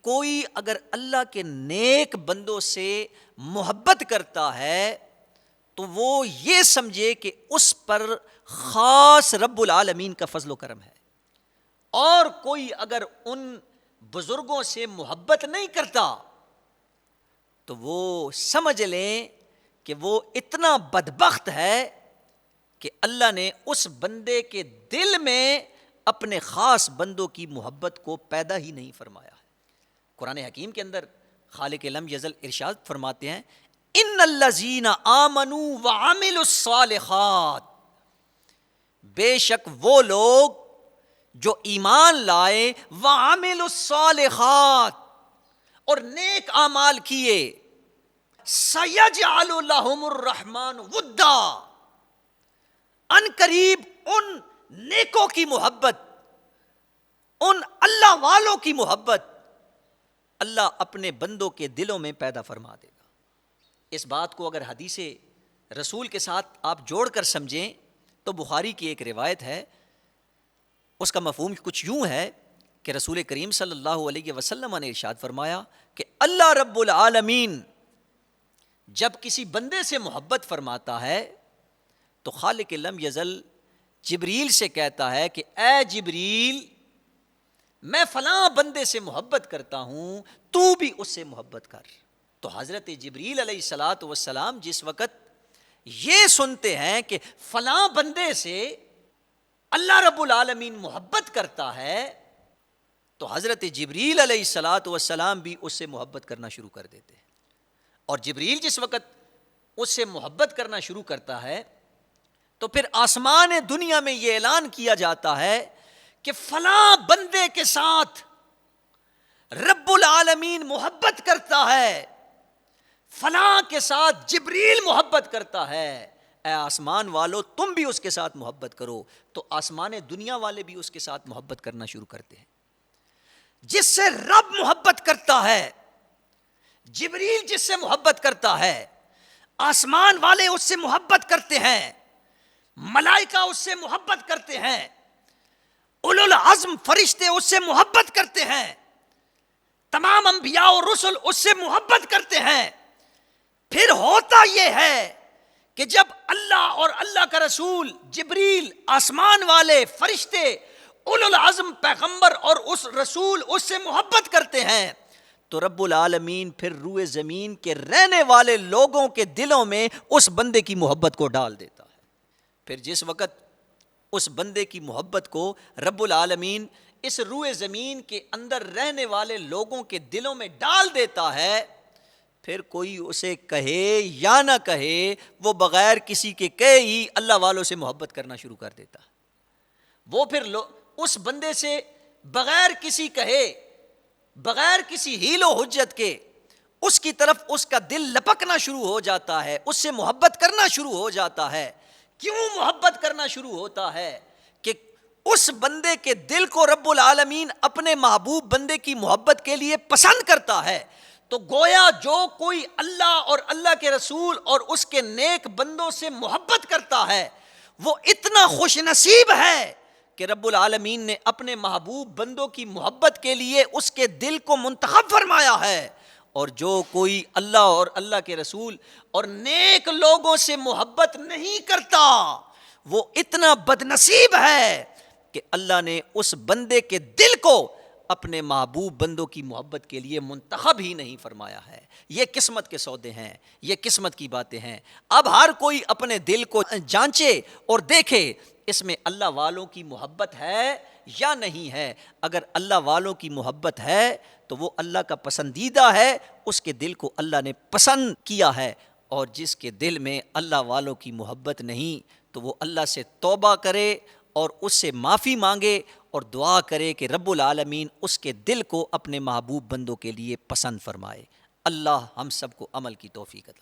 کوئی اگر اللہ کے نیک بندوں سے محبت کرتا ہے تو وہ یہ سمجھے کہ اس پر خاص رب العالمین کا فضل و کرم ہے، اور کوئی اگر ان بزرگوں سے محبت نہیں کرتا تو وہ سمجھ لیں کہ وہ اتنا بدبخت ہے کہ اللہ نے اس بندے کے دل میں اپنے خاص بندوں کی محبت کو پیدا ہی نہیں فرمایا ہے۔ قرآن حکیم کے اندر خالق لم یزل ارشاد فرماتے ہیں، ان الذین آمنوا وعملوا الصالحات، بے شک وہ لوگ جو ایمان لائے، وعملوا الصالحات، اور نیک اعمال کیے، سیجعل لهم الرحمن ودا، ان قریب ان نیکوں کی محبت، ان اللہ والوں کی محبت اللہ اپنے بندوں کے دلوں میں پیدا فرما دے گا۔ اس بات کو اگر حدیث رسول کے ساتھ آپ جوڑ کر سمجھیں تو بخاری کی ایک روایت ہے، اس کا مفہوم کچھ یوں ہے کہ رسول کریم صلی اللہ علیہ وسلم نے ارشاد فرمایا کہ اللہ رب العالمین جب کسی بندے سے محبت فرماتا ہے تو خالق لم یزل جبریل سے کہتا ہے کہ اے جبریل، میں فلاں بندے سے محبت کرتا ہوں، تو بھی اس سے محبت کر۔ تو حضرت جبریل علیہ الصلاۃ والسلام جس وقت یہ سنتے ہیں کہ فلاں بندے سے اللہ رب العالمین محبت کرتا ہے تو حضرت جبریل علیہ الصلاۃ والسلام بھی اس سے محبت کرنا شروع کر دیتے ہیں۔ اور جبریل جس وقت اس سے محبت کرنا شروع کرتا ہے تو پھر آسمان دنیا میں یہ اعلان کیا جاتا ہے کہ فلاں بندے کے ساتھ رب العالمین محبت کرتا ہے، فلاں کے ساتھ جبریل محبت کرتا ہے، اے آسمان والو تم بھی اس کے ساتھ محبت کرو۔ تو آسمان دنیا والے بھی اس کے ساتھ محبت کرنا شروع کرتے ہیں۔ جس سے رب محبت کرتا ہے، جبریل جس سے محبت کرتا ہے، آسمان والے اس سے محبت کرتے ہیں، ملائکہ اس سے محبت کرتے ہیں، اولو العزم فرشتے اس سے محبت کرتے ہیں، تمام انبیاء اور رسل اس سے محبت کرتے ہیں۔ پھر ہوتا یہ ہے کہ جب اللہ اور اللہ کا رسول، جبریل، آسمان والے، فرشتے، اولو العزم پیغمبر اور اس رسول اس سے محبت کرتے ہیں تو رب العالمین پھر روئے زمین کے رہنے والے لوگوں کے دلوں میں اس بندے کی محبت کو ڈال دیتا ہے۔ پھر جس وقت اس بندے کی محبت کو رب العالمین اس روئے زمین کے اندر رہنے والے لوگوں کے دلوں میں ڈال دیتا ہے، پھر کوئی اسے کہے یا نہ کہے، وہ بغیر کسی کے کہے ہی اللہ والوں سے محبت کرنا شروع کر دیتا ہے۔ وہ پھر اس بندے سے بغیر کسی کہے، بغیر کسی حیل و حجت کے اس کی طرف اس کا دل لپکنا شروع ہو جاتا ہے، اس سے محبت کرنا شروع ہو جاتا ہے۔ کیوں محبت کرنا شروع ہوتا ہے؟ کہ اس بندے کے دل کو رب العالمین اپنے محبوب بندے کی محبت کے لیے پسند کرتا ہے۔ تو گویا جو کوئی اللہ اور اللہ کے رسول اور اس کے نیک بندوں سے محبت کرتا ہے وہ اتنا خوش نصیب ہے کہ رب العالمین نے اپنے محبوب بندوں کی محبت کے لیے اس کے دل کو منتخب فرمایا ہے۔ اور جو کوئی اللہ اور اللہ کے رسول اور نیک لوگوں سے محبت نہیں کرتا وہ اتنا بدنصیب ہے کہ اللہ نے اس بندے کے دل کو اپنے محبوب بندوں کی محبت کے لیے منتخب ہی نہیں فرمایا ہے۔ یہ قسمت کے سودے ہیں، یہ قسمت کی باتیں ہیں۔ اب ہر کوئی اپنے دل کو جانچے اور دیکھے اس میں اللہ والوں کی محبت ہے یا نہیں ہے۔ اگر اللہ والوں کی محبت ہے تو وہ اللہ کا پسندیدہ ہے، اس کے دل کو اللہ نے پسند کیا ہے، اور جس کے دل میں اللہ والوں کی محبت نہیں تو وہ اللہ سے توبہ کرے اور اس سے معافی مانگے اور دعا کرے کہ رب العالمین اس کے دل کو اپنے محبوب بندوں کے لیے پسند فرمائے۔ اللہ ہم سب کو عمل کی توفیق عطا